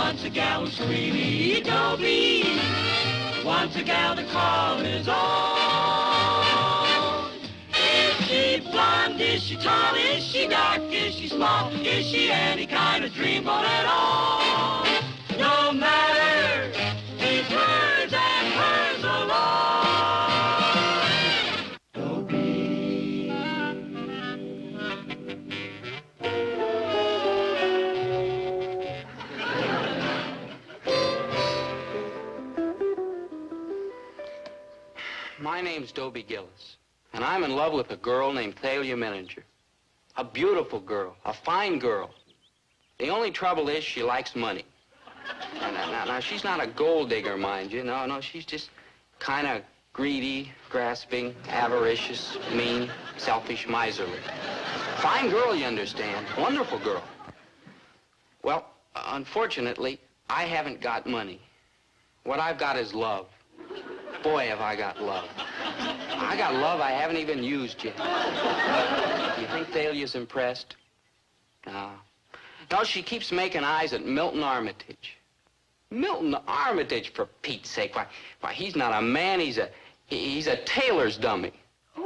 wants a gal who's creamy, Dobie. Wants a gal to call his own. Is she blonde? Is she tall? Is she dark? Is she small? Is she any kind of dreamboat at all? No matter, he's hers and hers alone. Dobie. My name's Dobie-Gillis, and I'm in love with a girl named Thalia Menninger. A beautiful girl, a fine girl. The only trouble is she likes money. Now, she's not a gold digger, mind you. No, she's just kind of greedy, grasping, avaricious, mean, selfish, miserly. Fine girl, you understand. Wonderful girl. Well, unfortunately, I haven't got money. What I've got is love. Boy, have I got love. I got love I haven't even used yet. Do you think Thalia's impressed? No. No, she keeps making eyes at Milton Armitage. Milton Armitage, for Pete's sake. Why, he's not a man, he's a tailor's dummy. Hey,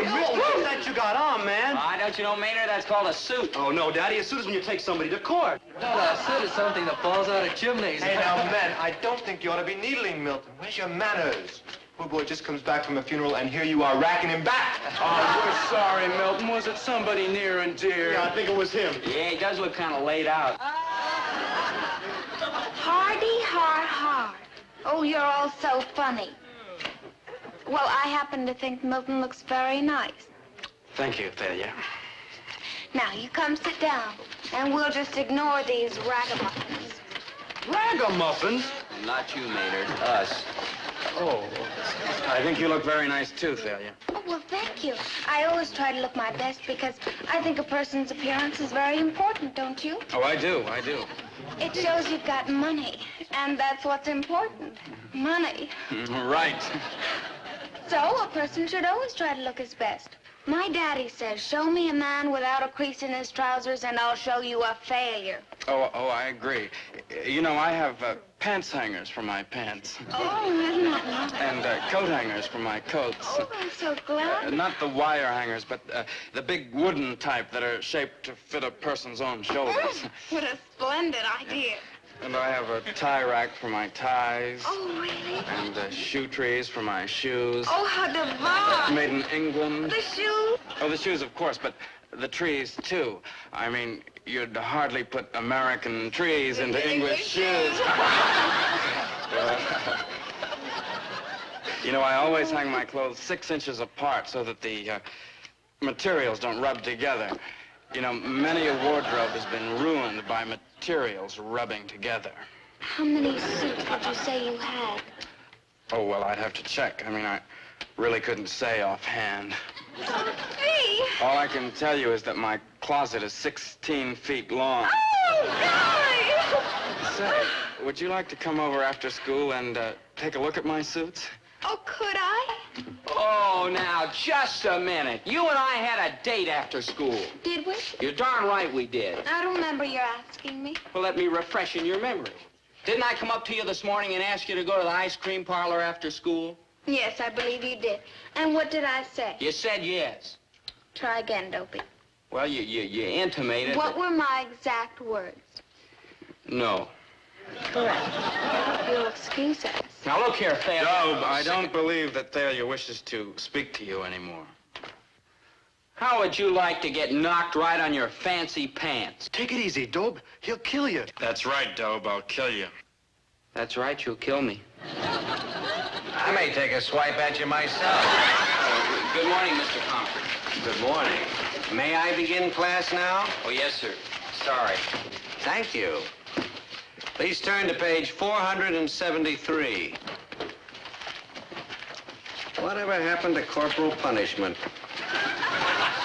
Milton, what's that you got on, man? Don't you know, Maynard, that's called a suit. Oh, no, Daddy, a suit is when you take somebody to court. No, a suit is something that falls out of chimneys. Hey, now, men, I don't think you ought to be needling Milton. Where's your manners? Poor boy just comes back from a funeral, and here you are racking him back. Oh, we're sorry, Milton. Was it somebody near and dear? Yeah, I think it was him. Yeah, he does look kind of laid out. Hardy, har. Oh, you're all so funny. Well, I happen to think Milton looks very nice. Thank you, Thalia. Now, you come sit down, and we'll just ignore these ragamuffins. Ragamuffins? Not you, Maynard, us. Oh, I think you look very nice, too, Thalia. Oh, well, thank you. I always try to look my best because I think a person's appearance is very important, don't you? Oh, I do. It shows you've got money, and that's what's important. Money. Right. So, a person should always try to look his best. My daddy says, show me a man without a crease in his trousers and I'll show you a failure. Oh, I agree. You know, I have pants hangers for my pants. Oh, isn't that nice? And coat hangers for my coats. Oh, I'm so glad. Not the wire hangers, but the big wooden type that are shaped to fit a person's own shoulders. What a splendid idea. And I have a tie rack for my ties. Oh, really? And shoe trees for my shoes. Oh, how divine. Made in England. The shoes? Oh, the shoes, of course, but the trees, too. I mean, you'd hardly put American trees into English shoes. You know, I always hang my clothes 6 inches apart so that the materials don't rub together. You know, many a wardrobe has been ruined by materials rubbing together. How many suits would you say you had? Oh, well, I'd have to check. I mean, I really couldn't say offhand. Hey! All I can tell you is that my closet is 16 feet long. Oh, golly! Say, would you like to come over after school and take a look at my suits? Oh, could I? Oh, now, just a minute. You and I had a date after school. Did we? You're darn right we did. I don't remember you asking me. Well, let me refresh in your memory. Didn't I come up to you this morning and ask you to go to the ice cream parlor after school? Yes, I believe you did. And what did I say? You said yes. Try again, Dopey. Well, you intimated What that... were my exact words? No. Correct. You'll excuse us. Now, look here, Thalia. No, I don't believe that Thalia wishes to speak to you anymore. How would you like to get knocked right on your fancy pants? Take it easy, Dobe. He'll kill you. That's right, Dobe. I'll kill you. That's right, you'll kill me. I may take a swipe at you myself. Good morning, Mr. Comfort. Good morning. May I begin class now? Oh, yes, sir. Sorry. Thank you. Please turn to page 473. Whatever happened to corporal punishment?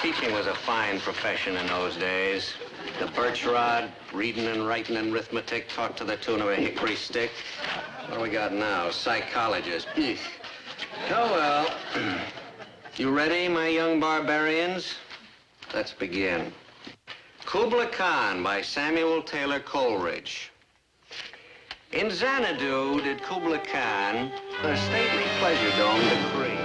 Teaching was a fine profession in those days. The birch rod, reading and writing and arithmetic taught to the tune of a hickory stick. What do we got now? Psychologists. Eesh. Oh, well. You ready, my young barbarians? Let's begin. Kubla Khan by Samuel Taylor Coleridge. In Xanadu did Kubla Khan the stately pleasure dome decree.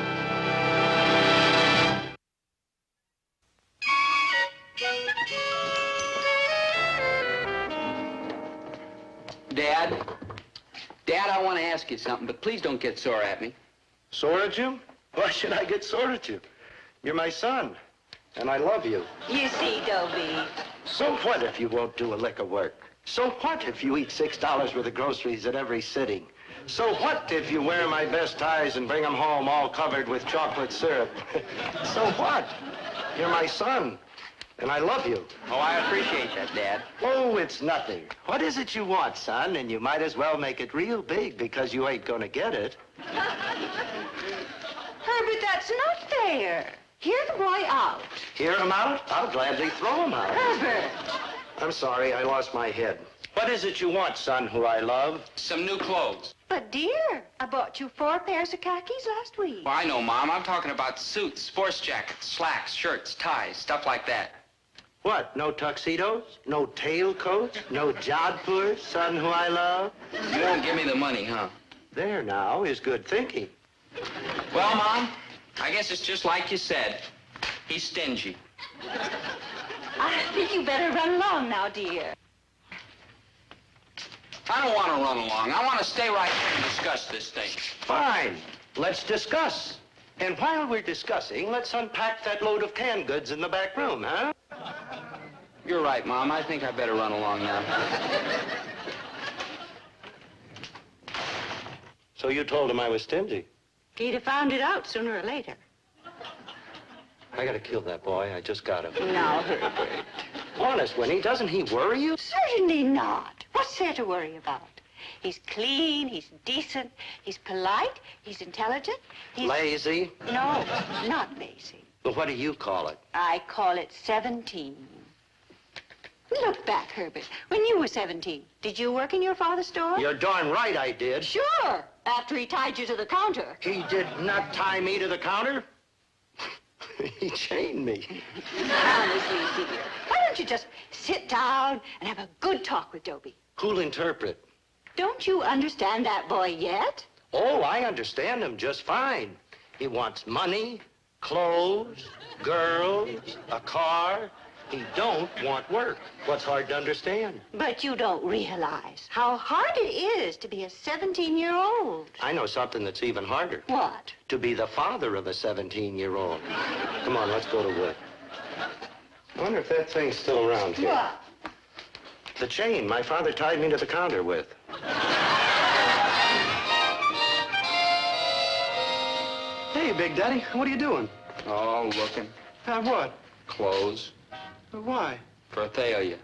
Dad, I want to ask you something, but please don't get sore at me. Sore at you? Why should I get sore at you? You're my son, and I love you. You see, Dobie. So what if you won't do a lick of work? So what if you eat $6 worth of groceries at every sitting? So what if you wear my best ties and bring them home all covered with chocolate syrup? So what? You're my son, and I love you. Oh, I appreciate that, Dad. Oh, it's nothing. What is it you want, son? And you might as well make it real big because you ain't gonna get it. Herbert, that's not fair. Hear the boy out. Hear him out? I'll gladly throw him out. Herbert. I'm sorry, I lost my head. What is it you want, son, who I love? Some new clothes. But, dear, I bought you 4 pairs of khakis last week. Well, I know, Mom. I'm talking about suits, sports jackets, slacks, shirts, ties, stuff like that. What, no tuxedos? No tailcoats? No jodhpurs, son, who I love? You won't give me the money, huh? There now is good thinking. Well, Mom, I guess it's just like you said. He's stingy. I think you better run along now, dear. I don't want to run along. I want to stay right here and discuss this thing. Fine. Let's discuss. And while we're discussing, let's unpack that load of canned goods in the back room, huh? You're right, Mom. I think I better run along now. So you told him I was stingy. He'd have found it out sooner or later. I gotta kill that boy. I just got him. Now, Herbert. Honest, Winnie, doesn't he worry you? Certainly not. What's there to worry about? He's clean, he's decent, he's polite, he's intelligent, he's... Lazy? No, not lazy. Well, what do you call it? I call it 17. Look back, Herbert. When you were 17, did you work in your father's store? You're darn right I did. Sure, after he tied you to the counter. He did not tie me to the counter. He chained me. Honestly, dear, why don't you just sit down and have a good talk with Dobie? Who'll interpret? Don't you understand that boy yet? Oh, I understand him just fine. He wants money, clothes, girls, a car. He don't want work. What's hard to understand? But you don't realize how hard it is to be a 17-year-old. I know something that's even harder. What? To be the father of a 17-year-old. Come on, let's go to work. I wonder if that thing's still around here. What? The chain my father tied me to the counter with. Hey, Big Daddy, what are you doing? Oh, looking. At what? Clothes. Why? For Thalia.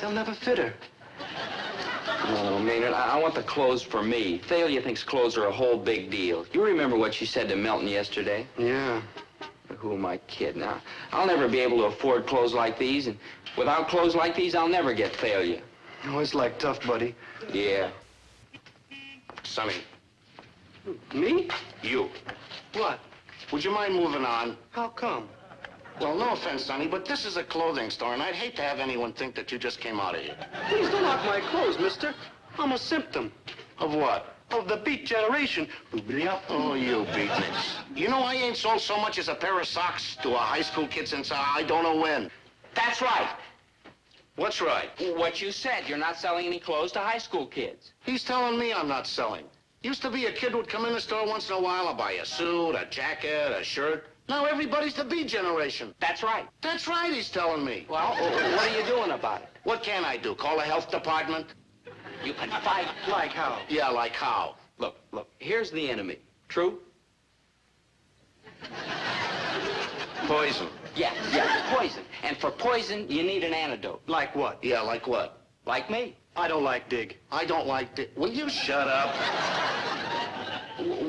They'll never fit her. Oh, Maynard, I want the clothes for me. Thalia thinks clothes are a whole big deal. You remember what she said to Melton yesterday? Yeah. Who am I kidding? Now, I'll never be able to afford clothes like these, and without clothes like these, I'll never get Thalia. Oh, it's like tough, buddy. Yeah. Sonny, Me? you. What? Would you mind moving on? How come? Well, no offense, Sonny, but this is a clothing store, and I'd hate to have anyone think that you just came out of here. Please don't knock my clothes, mister. I'm a symptom Of what? of the beat generation. Oh, you beatniks. You know, I ain't sold so much as a pair of socks to a high school kid since I don't know when. That's right. What's right? What you said. You're not selling any clothes to high school kids. He's telling me I'm not selling. Used to be a kid would come in the store once in a while and buy a suit, a jacket, a shirt. Now everybody's the B generation. That's right. That's right, he's telling me. Well, what are you doing about it? What can I do? Call the health department? You can fight. Like how? Yeah, like how? Look, here's the enemy. True? Poison. Yeah, poison. And for poison, you need an antidote. Like what? Yeah, like what? Like me. I don't like Dig. I don't like it. Will you shut up?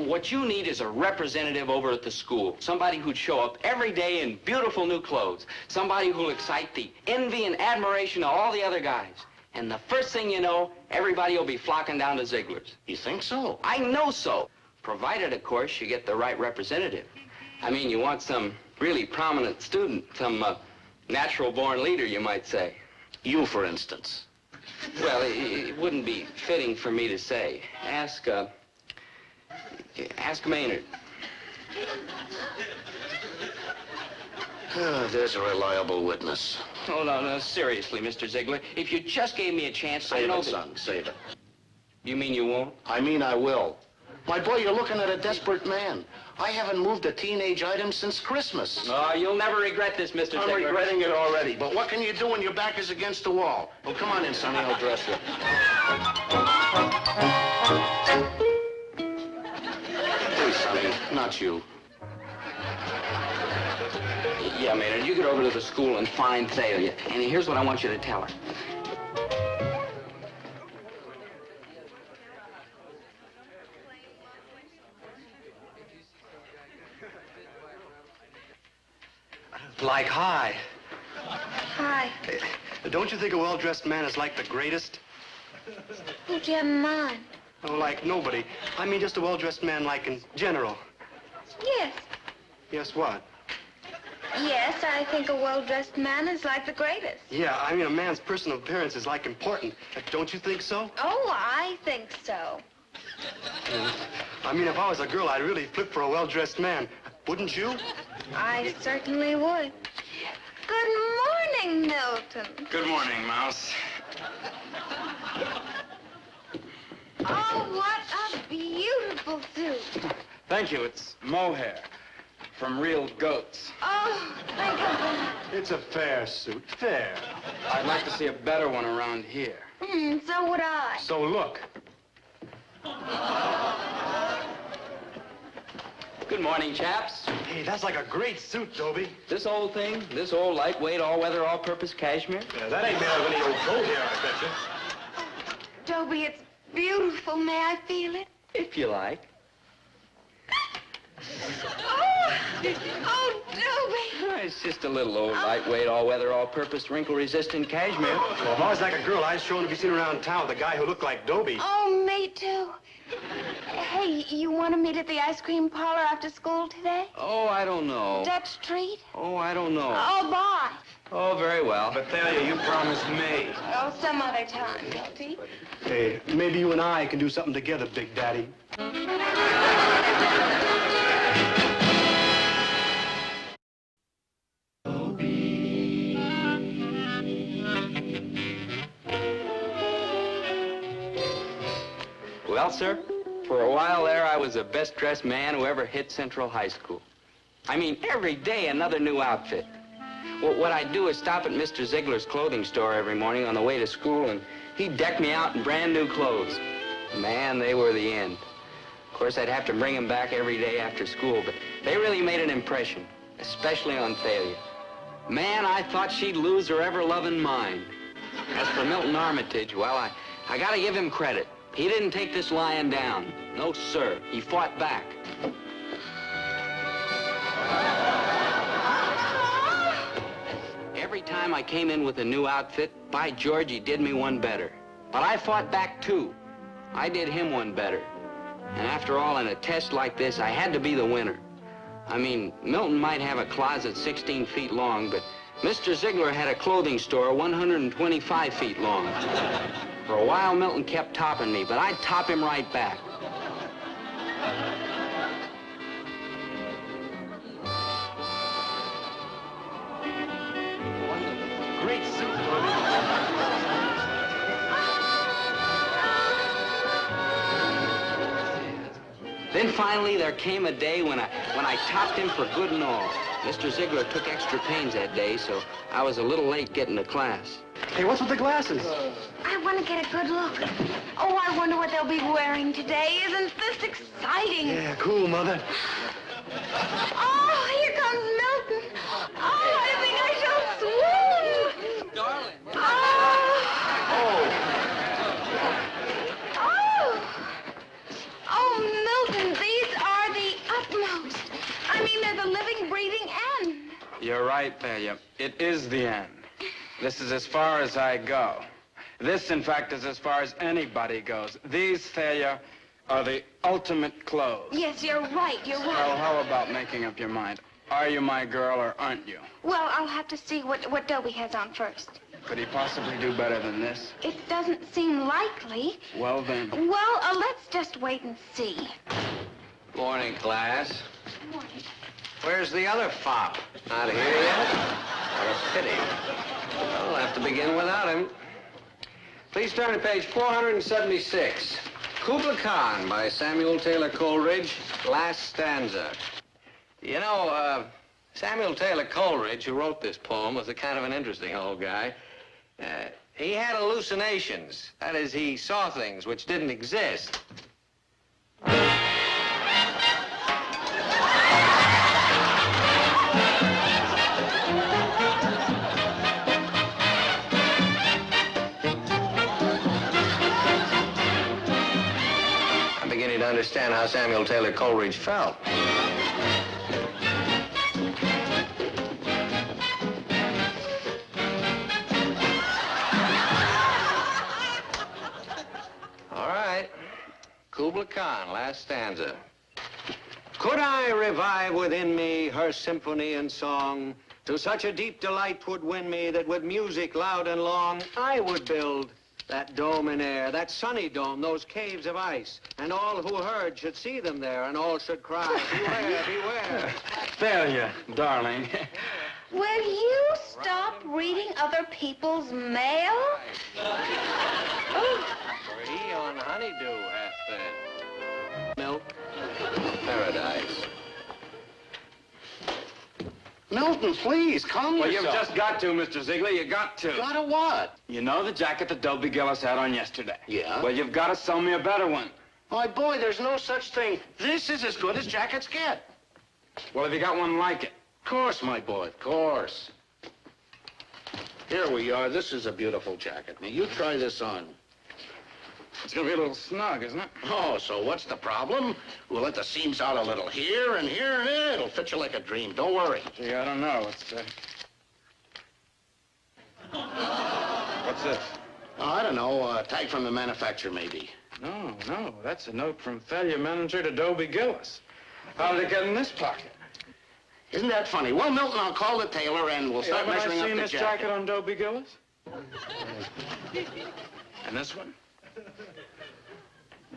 What you need is a representative over at the school. Somebody who'd show up every day in beautiful new clothes. Somebody who'll excite the envy and admiration of all the other guys. And the first thing you know, everybody will be flocking down to Ziegler's. You think so? I know so. Provided, of course, you get the right representative. I mean, you want some really prominent student, some natural-born leader, you might say. You, for instance. Well, it wouldn't be fitting for me to say. Ask Maynard. There's a reliable witness. Oh, no, seriously, Mr. Ziegler. If you just gave me a chance, I Save know it, son, save it. You mean you won't? I mean I will. My boy, you're looking at a desperate man. I haven't moved a teenage item since Christmas. Oh, you'll never regret this, Mr. I'm Ziegler. regretting it already, but what can you do when your back is against the wall? Well, come on in, Sonny, I'll dress you. Hey, Sonny, not you. Yeah, Maynard, you get over to the school and find Thalia. And here's what I want you to tell her. Like, hi. Hi. Don't you think a well-dressed man is like the greatest? Who'd you have in mind? Oh, like nobody. I mean just a well-dressed man like in general. Yes. Yes, what? Yes, I think a well-dressed man is like the greatest. Yeah, I mean a man's personal appearance is like important. Don't you think so? Oh, I think so. I mean, if I was a girl, I'd really flip for a well-dressed man. Wouldn't you? I certainly would. Good morning, Milton. Good morning, Mouse. Oh, what a beautiful suit. Thank you. It's mohair from real goats. Oh, thank God. It's a fair suit, fair. I'd like to see a better one around here. So would I. So look. Good morning, chaps. Hey, that's like a great suit, Dobie. This old thing, this old lightweight, all-weather, all-purpose cashmere? Yeah, that ain't made out of any old goat hair, I bet you. Dobie, it's beautiful. May I feel it? If you like. Oh, Dobie. It's just a little old lightweight, all-weather, all-purpose, wrinkle-resistant cashmere. Well, if I was like a girl, I'd show him to be seen around town with a guy who looked like Dobie. Oh, me too. Hey, you want to meet at the ice cream parlor after school today? Oh, I don't know. Dutch treat? Oh, I don't know. Oh, bye. Oh, very well. But Thalia, you promised me. Oh, some other time, Milty. Hey, maybe you and I can do something together, Big Daddy. Well, sir, for a while there, I was the best-dressed man who ever hit Central High School. I mean, every day another new outfit. Well, what I'd do is stop at Mr. Ziegler's clothing store every morning on the way to school, and he'd deck me out in brand new clothes. Man, they were the end. Of course, I'd have to bring them back every day after school, but they really made an impression, especially on Thalia. Man, I thought she'd lose her ever-loving mind. As for Milton Armitage, well, I gotta give him credit. He didn't take this lying down. No, sir. He fought back. Every time I came in with a new outfit, by George, he did me one better. But I fought back, too. I did him one better. And after all, in a test like this, I had to be the winner. I mean, Milton might have a closet 16 feet long, but Mr. Ziegler had a clothing store 125 feet long. For a while, Milton kept topping me, but I'd top him right back. Great suit, Then finally, there came a day when I topped him for good and all. Mr. Ziegler took extra pains that day, so I was a little late getting to class. Hey, what's with the glasses? I want to get a good look. Oh, I wonder what they'll be wearing today. Isn't this exciting? Yeah, cool, Mother. Oh, here comes Milton. Oh, I think I shall swoon. Darling. Oh, Milton, these are the utmost. I mean, they're the living, breathing end. You're right, Thalia. It is the end. This is as far as I go. This, in fact, is as far as anybody goes. These, Thalia, are the ultimate clothes. Yes, you're right, you're So right. how about making up your mind? Are you my girl or aren't you? Well, I'll have to see what Dobie has on first. Could he possibly do better than this? It doesn't seem likely. Well, then. Well, let's just wait and see. Morning, class. Morning. Where's the other fop? Not here yet? What a pity. Well, we'll have to begin without him. Please turn to page 476. Kubla Khan by Samuel Taylor Coleridge, last stanza. You know, Samuel Taylor Coleridge, who wrote this poem, was a kind of an interesting old guy. He had hallucinations. That is, he saw things which didn't exist. I'm beginning to understand how Samuel Taylor Coleridge felt. Kubla Khan, last stanza. Could I revive within me her symphony and song, to such a deep delight would win me that with music loud and long, I would build that dome in air, that sunny dome, those caves of ice, and all who heard should see them there, and all should cry, beware, beware. Failure, darling. Will you stop reading other people's mail? For he on honeydew hath fed. Milk, paradise. Milton, please, calm Well, yourself. you've just got to, Mr. Ziegler. You got to. Got to what? You know the jacket that Dobie Gillis had on yesterday? Yeah. Well, you've got to sell me a better one. My boy, there's no such thing. This is as good as jackets get. Well, have you got one like it? Of course, my boy, of course. Here we are. This is a beautiful jacket. Now, you try this on. It's going to be a little snug, isn't it? Oh, so what's the problem? We'll let the seams out a little here and here and there. It'll fit you like a dream. Don't worry. Gee, I don't know. It's, What's this? Oh, I don't know. A tag from the manufacturer, maybe. No, that's a note from failure manager to Dobie Gillis. How did it get in this pocket? Isn't that funny? Well, Milton, I'll call the tailor and we'll start Haven't measuring I up seen the this jacket. jacket on Dobie Gillis? And this one?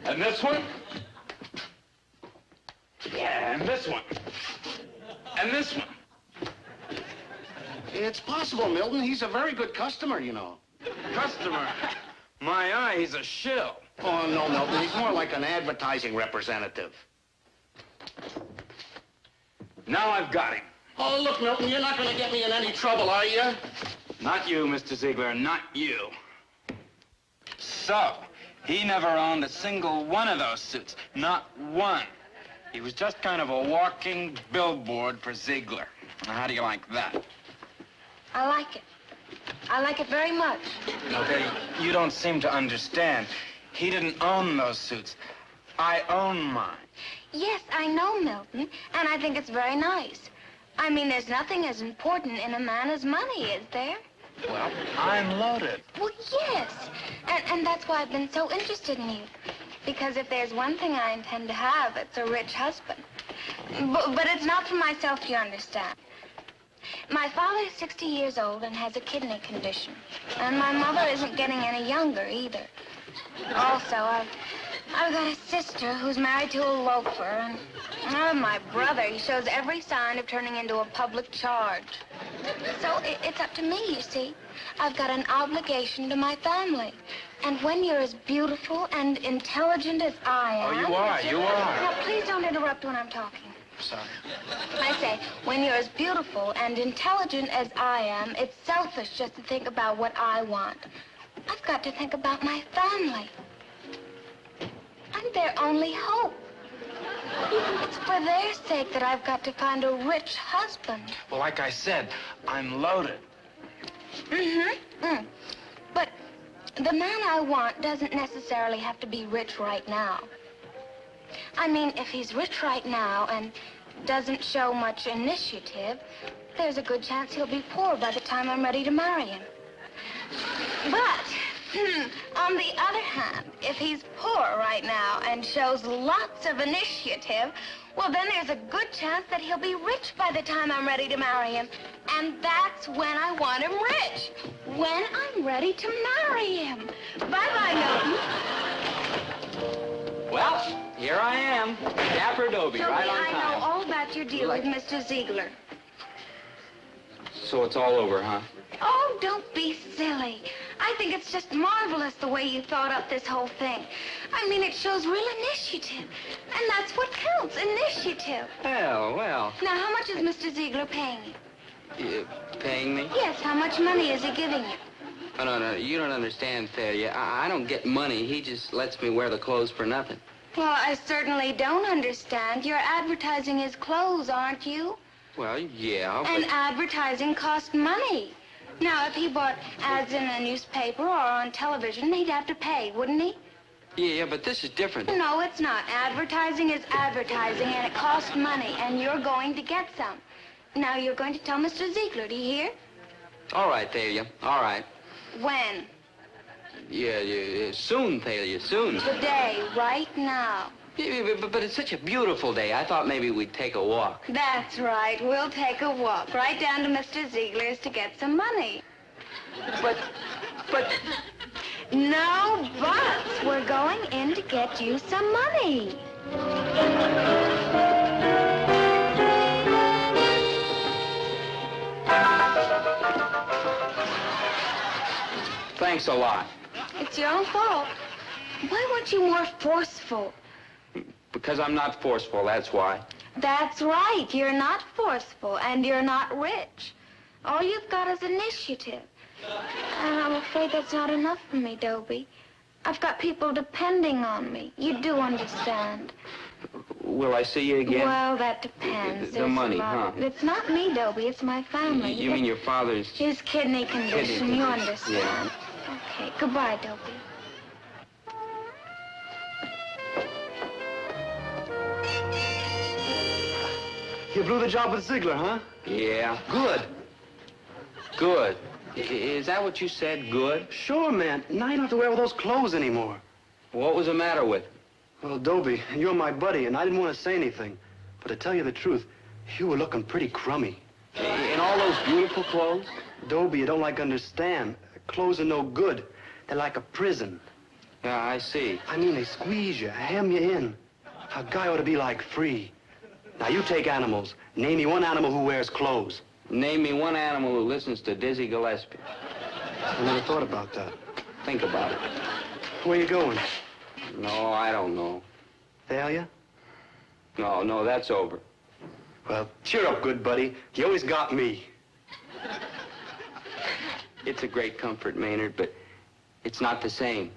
And this one? Yeah, and this one. And this one. It's possible, Milton. He's a very good customer, you know. Customer. My eye, he's a shill. Oh, no, Milton. He's more like an advertising representative. Now I've got him. Oh, look, Milton, you're not going to get me in any trouble, are you? Not you, Mr. Ziegler, not you. So, he never owned a single one of those suits. Not one. He was just kind of a walking billboard for Ziegler. Now, how do you like that? I like it. I like it very much. Okay, you don't seem to understand. He didn't own those suits. I own mine. Yes, I know, Milton, and I think it's very nice. I mean, there's nothing as important in a man as money, is there? Well, I'm loaded. Well, yes, and that's why I've been so interested in you. Because if there's one thing I intend to have, it's a rich husband. But it's not for myself, you understand. My father is 60 years old and has a kidney condition. And my mother isn't getting any younger, either. Also, I've got a sister who's married to a loafer, and my brother, he shows every sign of turning into a public charge. So it's up to me, you see. I've got an obligation to my family. And when you're as beautiful and intelligent as I am... Oh, you are. Now, please don't interrupt when I'm talking. Sorry. I say, when you're as beautiful and intelligent as I am, it's selfish just to think about what I want. I've got to think about my family. I'm their only hope. It's for their sake that I've got to find a rich husband. Well, like I said, I'm loaded. But the man I want doesn't necessarily have to be rich right now. I mean, if he's rich right now and doesn't show much initiative, there's a good chance he'll be poor by the time I'm ready to marry him. But, on the other hand, if he's poor right now and shows lots of initiative, Well, then there's a good chance that he'll be rich by the time I'm ready to marry him. And that's when I want him rich. When I'm ready to marry him. Bye-bye, Milton. Well, here I am. Dapper Dobie, right on I know time. all about your deal with Mr. Ziegler. So it's all over, huh? Oh, don't be silly. I think it's just marvelous the way you thought up this whole thing. I mean, it shows real initiative. And that's what counts, initiative. Well. Now, how much is Mr. Ziegler paying you? Paying me? Yes, how much money is he giving you? Oh, no, you don't understand, Thalia. I don't get money. He just lets me wear the clothes for nothing. Well, I certainly don't understand. You're advertising his clothes, aren't you? Well, yeah, And but... advertising costs money. Now, if he bought ads in a newspaper or on television, he'd have to pay, wouldn't he? Yeah, but this is different. No, it's not. Advertising is advertising, and it costs money, and you're going to get some. Now, you're going to tell Mr. Ziegler, do you hear? All right, Thalia, all right. When? Yeah, soon, Thalia, soon. Today, right now. Yeah, but it's such a beautiful day. I thought maybe we'd take a walk. That's right. We'll take a walk right down to Mr. Ziegler's to get some money. But... No buts. We're going in to get you some money. Thanks a lot. It's your own fault. Why weren't you more forceful? Because I'm not forceful, that's why. That's right. You're not forceful, and you're not rich. All you've got is initiative. And I'm afraid that's not enough for me, Dobie. I've got people depending on me. You do understand. Will I see you again? Well, that depends. The There's money, a lot- huh? It's not me, Dobie. It's my family. You mean your father's... His kidney condition. You condition, understand. Okay. Goodbye, Dobie. You blew the job with Ziegler, huh? Yeah. Good. Good. Is that what you said, good? Sure, man. Now you don't have to wear all those clothes anymore. What was the matter with it? Well, Dobie, you're my buddy, and I didn't want to say anything. But to tell you the truth, you were looking pretty crummy. In all those beautiful clothes? Dobie, you don't understand. Clothes are no good. They're like a prison. Yeah, I see. I mean, they squeeze you, hem you in. A guy ought to be like free. Now, you take animals. Name me one animal who wears clothes. Name me one animal who listens to Dizzy Gillespie. I never thought about that. Think about it. Where you going? No, I don't know. Thalia? No, that's over. Well, cheer up, good buddy. You always got me. It's a great comfort, Maynard, but it's not the same.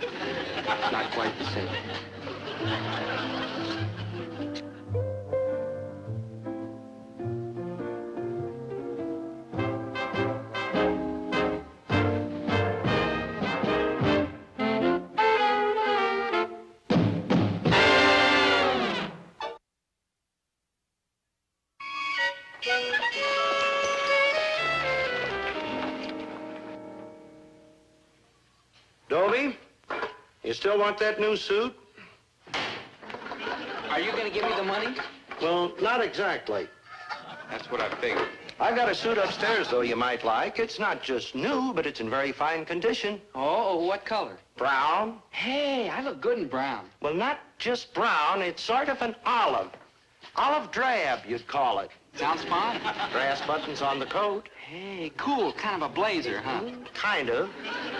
It's not quite the same. Dobie, you still want that new suit? Are you going to give me the money? Well, not exactly. That's what I figured. I've got a suit upstairs, though, you might like. It's not just new, but it's in very fine condition. Oh, what color? Brown. Hey, I look good in brown. Well, not just brown. It's sort of an olive. Olive drab, you'd call it. Sounds fine. Brass buttons on the coat. Hey, cool. Kind of a blazer, huh? Kind of.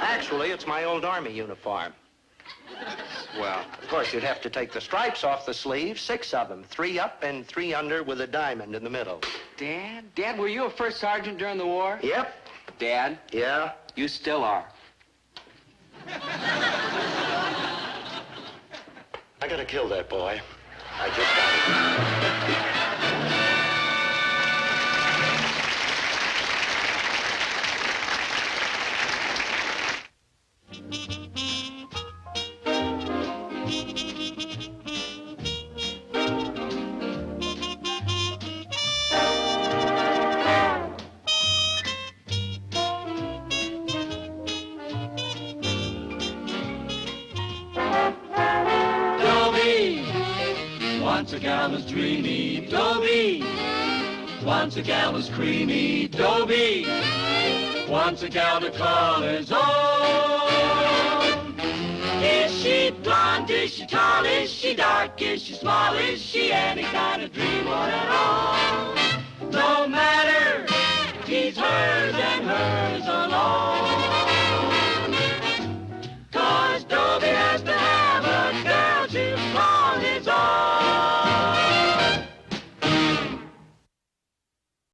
Actually, it's my old Army uniform. Well, Of course, you'd have to take the stripes off the sleeves, 6 of them, 3 up and 3 under with a diamond in the middle. Dad, were you a first sergeant during the war? Yep. Dad, Yeah? you still are. I gotta kill that boy. I just got it. Once a gal was dreamy, Dobie. Once a gal was creamy, Dobie. Once a gal to call his own. Is she blonde? Is she tall? Is she dark? Is she small? Is she any kind of dreamboat at all? No matter, she's hers and hers alone.